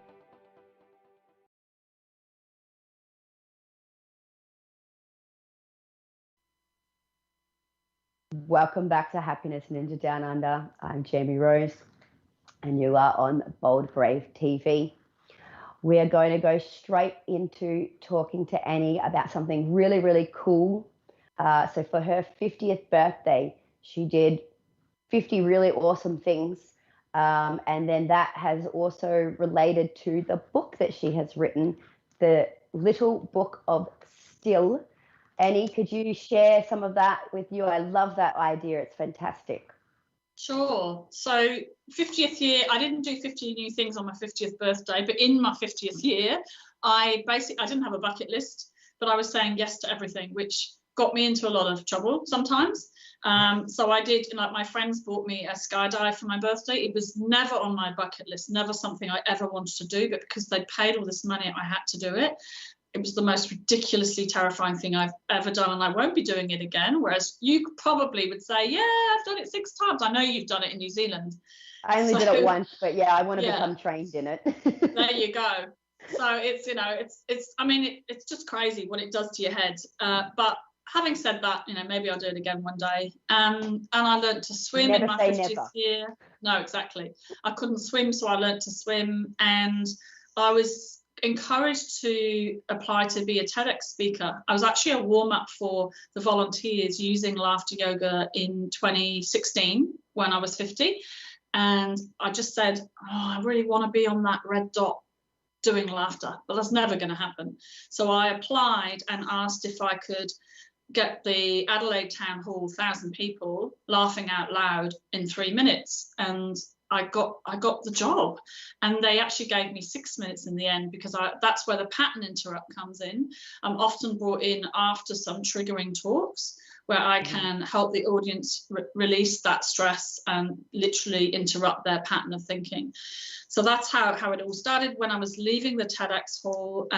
Welcome back to Happiness Ninja Down Under. I'm Jamie Rose, and you are on Bold Brave TV. We are going to go straight into talking to Annie about something really, really cool. So for her 50th birthday, she did 50 really awesome things. And then that has also related to the book that she has written, The Little Book of Still. Annie, could you share some of that with you? I love that idea. It's fantastic. Sure. So 50th year, I didn't do 50 new things on my 50th birthday, but in my 50th year, I didn't have a bucket list, but I was saying yes to everything, which got me into a lot of trouble sometimes. So I did, like, my friends bought me a skydive for my birthday. It was never on my bucket list, never something I ever wanted to do, but because they paid all this money, I had to do it. It was the most ridiculously terrifying thing I've ever done, and I won't be doing it again. Whereas you probably would say, yeah, I've done it 6 times. I know you've done it in New Zealand. I only did it once, but yeah, I want to become trained in it. There you go. So it's, I mean, it's just crazy what it does to your head. But having said that, maybe I'll do it again one day. And I learned to swim in my 50th year. No, exactly. I couldn't swim, so I learned to swim, and I was encouraged to apply to be a TEDx speaker. I was actually a warm-up for the volunteers using laughter yoga in 2016 when I was 50, and I just said, I really want to be on that red dot doing laughter, but that's never going to happen. So I applied and asked if I could get the Adelaide Town Hall 1,000 people laughing out loud in 3 minutes, and I got the job, and they actually gave me 6 minutes in the end, because that's where the pattern interrupt comes in. I'm often brought in after some triggering talks where I can help the audience release that stress and literally interrupt their pattern of thinking. So that's how it all started. When I was leaving the TEDx hall,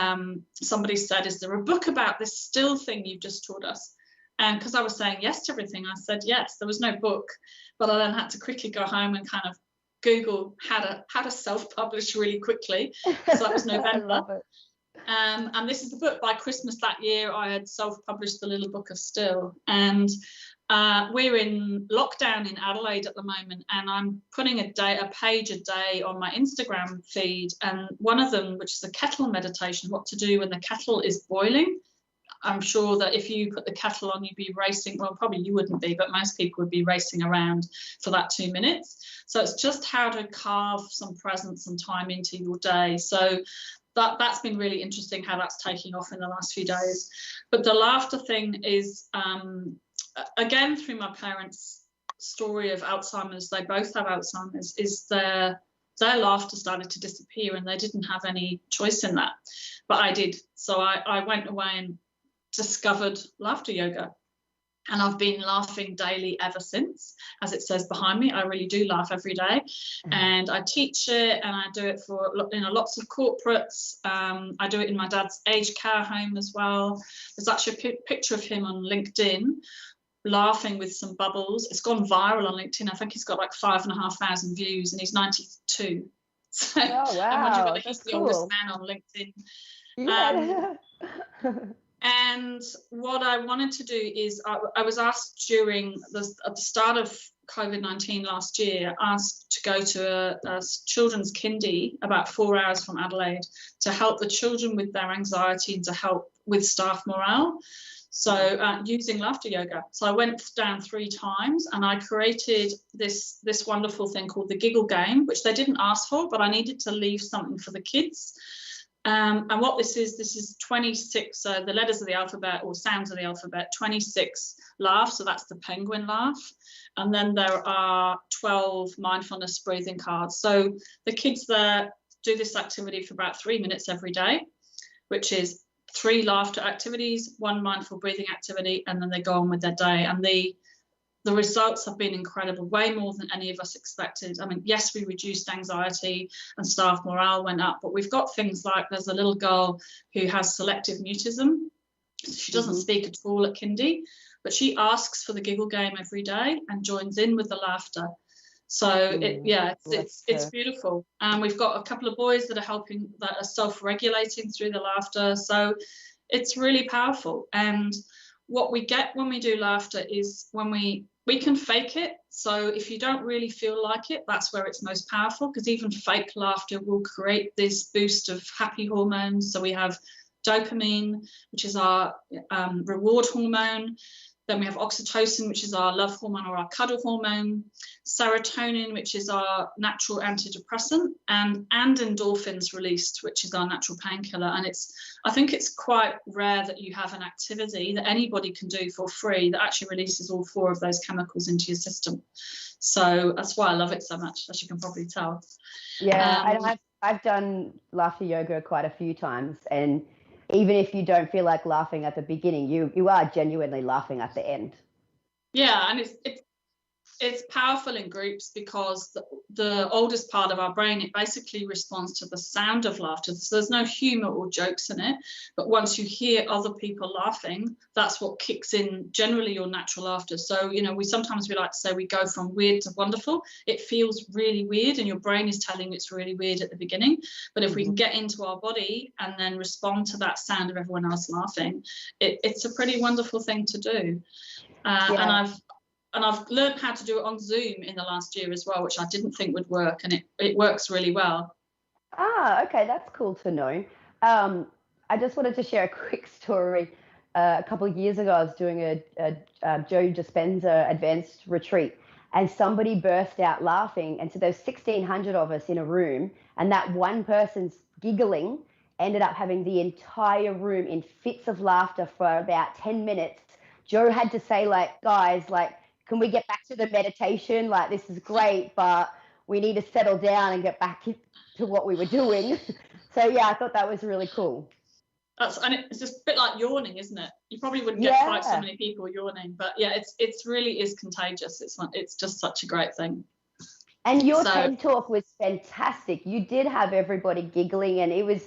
somebody said, is there a book about this still thing you've just taught us? And because I was saying yes to everything, I said yes. There was no book, but I then had to quickly go home and kind of Google how to self-publish really quickly. So that was November. And this is the book. By Christmas that year, I had self-published The Little Book of Still. And we're in lockdown in Adelaide at the moment, and I'm putting a page a day on my Instagram feed. And one of them, which is a kettle meditation, what to do when the kettle is boiling. I'm sure that if you put the kettle on, you'd be racing. Well, probably you wouldn't be, but most people would be racing around for that 2 minutes. So it's just how to carve some presence and time into your day. So that's been really interesting how that's taking off in the last few days. But the laughter thing is, again, through my parents' story of Alzheimer's, they both have Alzheimer's, is their laughter started to disappear, and they didn't have any choice in that. But I did. So I went away and discovered laughter yoga. And I've been laughing daily ever since. As it says behind me, I really do laugh every day. And I teach it, and I do it for lots of corporates. I do it in my dad's aged care home as well. There's actually a picture of him on LinkedIn laughing with some bubbles. It's gone viral on LinkedIn. I think he's got like 5,500 views, and he's 92. So, oh, wow. I wonder whether he's That's the cool. oldest man on LinkedIn. Yeah. And what I wanted to do is, I was asked at the start of COVID-19 last year, asked to go to a children's kindy about 4 hours from Adelaide to help the children with their anxiety and to help with staff morale. So using laughter yoga. So I went down 3 times, and I created this wonderful thing called the giggle game, which they didn't ask for, but I needed to leave something for the kids. And what this is 26, the letters of the alphabet, or sounds of the alphabet, 26 laughs. So that's the penguin laugh. And then there are 12 mindfulness breathing cards. So the kids there do this activity for about 3 minutes every day, which is 3 laughter activities, 1 mindful breathing activity, and then they go on with their day. And the results have been incredible, way more than any of us expected. I mean, yes, we reduced anxiety and staff morale went up, but we've got things like, there's a little girl who has selective mutism. She doesn't speak at all at kindy, but she asks for the giggle game every day and joins in with the laughter. So it's beautiful. And we've got a couple of boys that are self-regulating through the laughter. So it's really powerful. And what we get when we do laughter is when we can fake it. So if you don't really feel like it, that's where it's most powerful, because even fake laughter will create this boost of happy hormones. So we have dopamine, which is our reward hormone. Then we have oxytocin, which is our love hormone or our cuddle hormone, serotonin, which is our natural antidepressant, and endorphins released, which is our natural painkiller. And I think it's quite rare that you have an activity that anybody can do for free that actually releases all 4 of those chemicals into your system. So that's why I love it so much, as you can probably tell. Yeah, and I've done laughter yoga quite a few times, and even if you don't feel like laughing at the beginning, you are genuinely laughing at the end. Yeah, and it's powerful in groups, because the oldest part of our brain, it basically responds to the sound of laughter. So there's no humor or jokes in it, but once you hear other people laughing, that's what kicks in generally your natural laughter. So, we like to say we go from weird to wonderful. It feels really weird, and your brain is telling you it's really weird at the beginning. But if we can get into our body and then respond to that sound of everyone else laughing, it's a pretty wonderful thing to do. And I've learned how to do it on Zoom in the last year as well, which I didn't think would work, and it works really well. Okay, that's cool to know. I just wanted to share a quick story. A couple of years ago, I was doing a Joe Dispenza advanced retreat, and somebody burst out laughing. And so there's 1,600 of us in a room, and that one person's giggling ended up having the entire room in fits of laughter for about 10 minutes. Joe had to say, guys, can we get back to the meditation? This is great, but we need to settle down and get back to what we were doing. So yeah, I thought that was really cool. And it's just a bit like yawning, isn't it? You probably wouldn't get quite so many people yawning, but yeah, it really is contagious. It's just such a great thing. And your TED Talk was fantastic. You did have everybody giggling, and it was,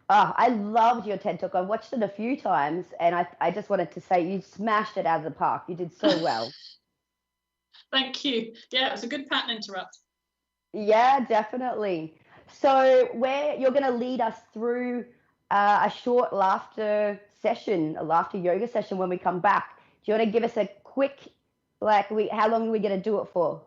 I loved your TED Talk. I've watched it a few times, and I just wanted to say you smashed it out of the park. You did so well. Thank you. Yeah, it was a good pattern interrupt. Yeah, definitely. So you're going to lead us through a short laughter session, a laughter yoga session when we come back. Do you want to give us a quick, how long are we going to do it for?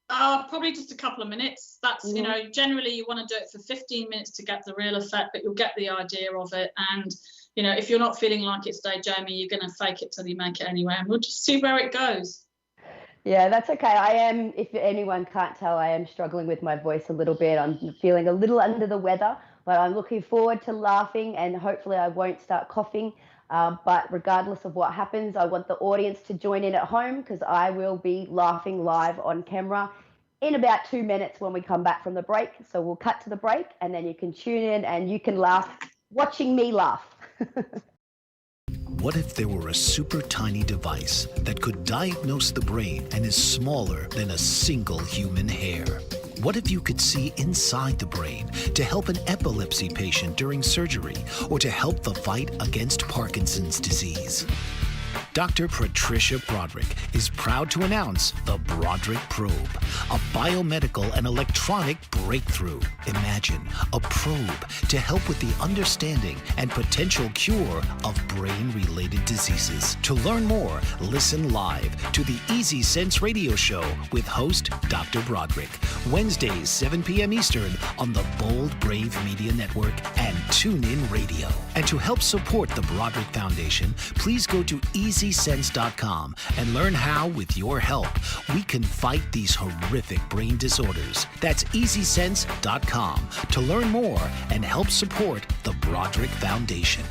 Probably just a couple of minutes. That's, generally you want to do it for 15 minutes to get the real effect, but you'll get the idea of it. And, if you're not feeling like it's day, Jamie, you're going to fake it till you make it anyway. And we'll just see where it goes. Yeah, that's okay. I am, if anyone can't tell, I am struggling with my voice a little bit. I'm feeling a little under the weather, but I'm looking forward to laughing, and hopefully I won't start coughing. But regardless of what happens, I want the audience to join in at home, because I will be laughing live on camera in about 2 minutes when we come back from the break. So we'll cut to the break, and then you can tune in and you can laugh watching me laugh. What if there were a super tiny device that could diagnose the brain and is smaller than a single human hair? What if you could see inside the brain to help an epilepsy patient during surgery, or to help the fight against Parkinson's disease? Dr. Patricia Broderick is proud to announce the Broderick Probe, a biomedical and electronic breakthrough. Imagine a probe to help with the understanding and potential cure of brain-related diseases. To learn more, listen live to the Easy Sense radio show with host Dr. Broderick, Wednesdays 7 p.m. Eastern on the Bold Brave Media Network and TuneIn Radio. And to help support the Broderick Foundation, please go to EasySense.com and learn how, with your help, we can fight these horrific brain disorders. That's EasySense.com to learn more and help support the Broderick Foundation.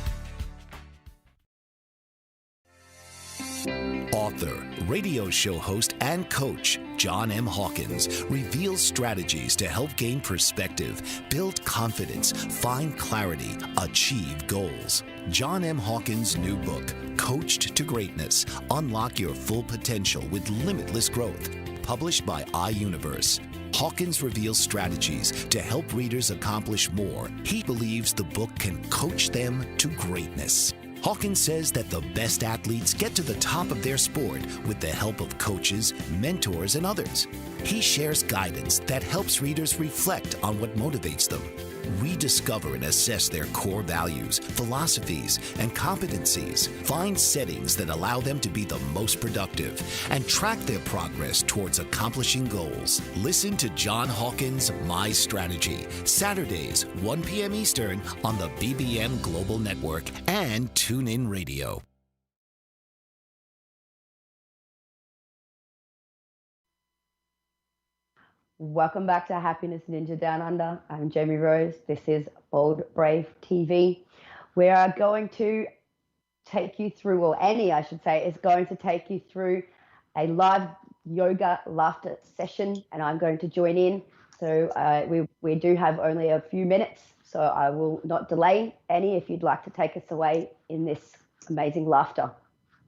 Author, radio show host, and coach John M. Hawkins reveals strategies to help gain perspective, build confidence, find clarity, achieve goals. John M. Hawkins' new book, Coached to Greatness, Unlock Your Full Potential with Limitless Growth, published by iUniverse. Hawkins reveals strategies to help readers accomplish more. He believes the book can coach them to greatness. Hawkins says that the best athletes get to the top of their sport with the help of coaches, mentors, and others. He shares guidance that helps readers reflect on what motivates them, rediscover and assess their core values, philosophies, and competencies, find settings that allow them to be the most productive, and track their progress towards accomplishing goals. Listen to John Hawkins' My Strategy, Saturdays, 1 p.m. Eastern on the BBM Global Network and TuneIn Radio. Welcome back to Happiness Ninja Down Under. I'm Jamie Rose. This is Bold Brave TV. We are going to take you through, or Annie, I should say, is going to take you through a live yoga laughter session, and I'm going to join in. So we do have only a few minutes, so I will not delay. Annie, if you'd like to take us away in this amazing laughter.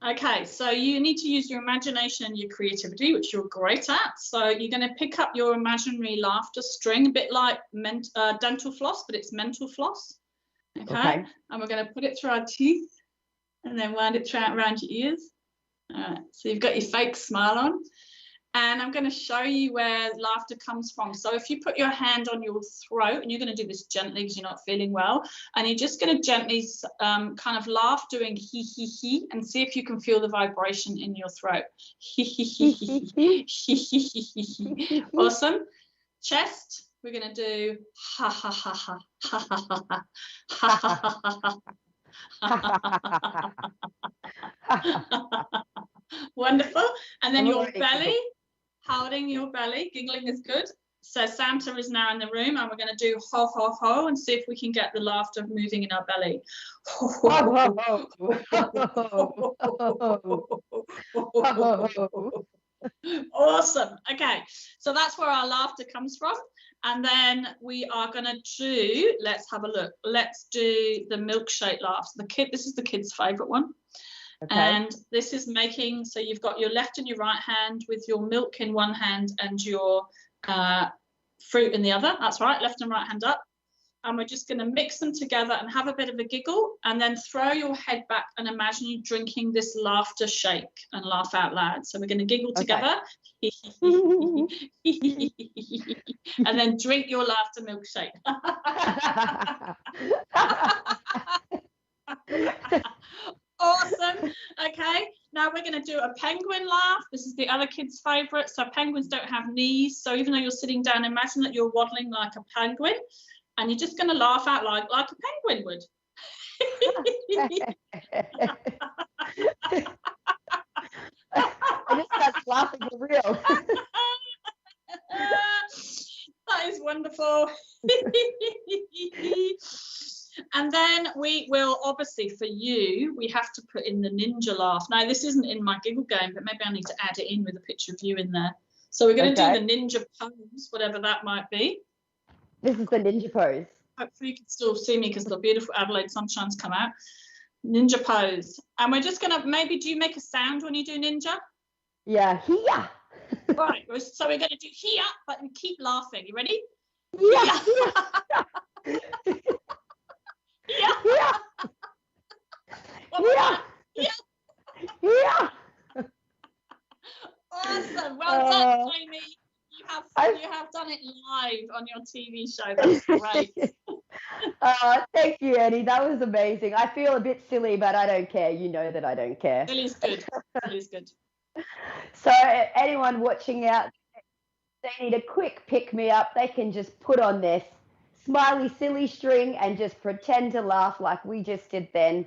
Okay, so you need to use your imagination and your creativity, which you're great at. So you're going to pick up your imaginary laughter string, a bit like dental floss, but it's mental floss. Okay. And we're going to put it through our teeth and then wind it around your ears. All right, so you've got your fake smile on. And I'm going to show you where laughter comes from. So if you put your hand on your throat, and you're going to do this gently because you're not feeling well, and you're just going to gently kind of laugh doing he, he, and see if you can feel the vibration in your throat. He, he. Awesome. Chest, we're going to do ha, ha, ha, ha, ha, ha, ha, ha, ha, ha. Wonderful. And then your belly, holding your belly, giggling is good. So Santa is now in the room, and we're going to do ho, ho, ho, and see if we can get the laughter moving in our belly. Awesome. Okay, so that's where our laughter comes from. And then we are going to do, let's have a look. Let's do the milkshake laugh. This is the kid's favorite one. Okay. And this is making, so you've got your left and your right hand with your milk in one hand and your fruit in the other. That's right, left and right hand up. and we're just going to mix them together and have a bit of a giggle, and then throw your head back and imagine you drinking this laughter shake and laugh out loud. So we're going to giggle together. And then drink your laughter milkshake. Awesome. Okay, now we're going to do a penguin laugh. This is the other kids' favorite. So penguins don't have knees, so even though you're sitting down, imagine that you're waddling like a penguin, and you're just going to laugh out loud like a penguin would. I just started laughing for real. That is wonderful. And then we will, obviously for you, we have to put in the ninja laugh. Now, this isn't in my giggle game, but maybe I need to add it in with a picture of you in there. So we're going to do the ninja pose, whatever that might be. This is the ninja pose. Hopefully you can still see me because the beautiful Adelaide sunshine's come out. Ninja pose. And we're just going to, maybe, do you make a sound when you do ninja? Yeah, here. Right, so we're going to do here, but we keep laughing. You ready? Yeah. Yeah. Yeah. Yeah. Awesome. Well done, Jamie. You have done it live on your TV show. That's great. Thank you, Eddie. That was amazing. I feel a bit silly, but I don't care. You know that I don't care. Silly's good. Silly's good. So anyone watching out, they need a quick pick-me-up. They can just put on this smiley silly string and just pretend to laugh like we just did then.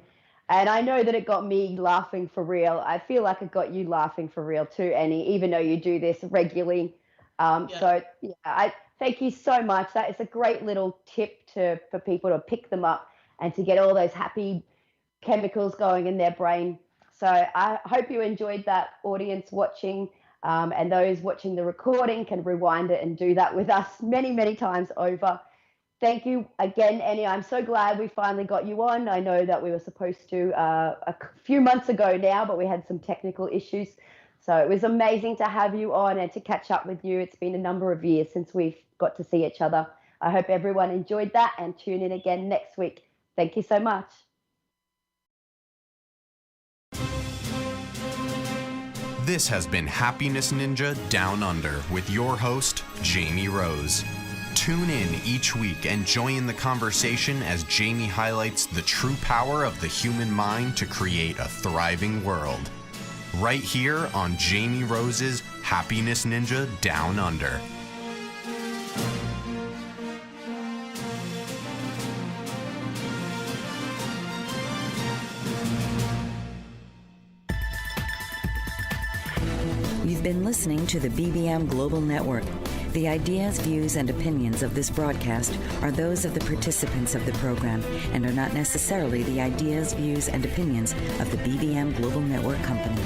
And I know that it got me laughing for real. I feel like it got you laughing for real too, Annie, even though you do this regularly. So yeah, I thank you so much. That is a great little tip for people to pick them up and to get all those happy chemicals going in their brain. So I hope you enjoyed that, audience watching, and those watching the recording can rewind it and do that with us many, many times over. Thank you again, Annie. I'm so glad we finally got you on. I know that we were supposed to a few months ago now, but we had some technical issues. So it was amazing to have you on and to catch up with you. It's been a number of years since we've got to see each other. I hope everyone enjoyed that, and tune in again next week. Thank you so much. This has been Happiness Ninja Down Under with your host, Jamie Rose. Tune in each week and join the conversation as Jamie highlights the true power of the human mind to create a thriving world. Right here on Jamie Rose's Happiness Ninja Down Under. You've been listening to the BBM Global Network. The ideas, views, and opinions of this broadcast are those of the participants of the program and are not necessarily the ideas, views, and opinions of the BBM Global Network Company.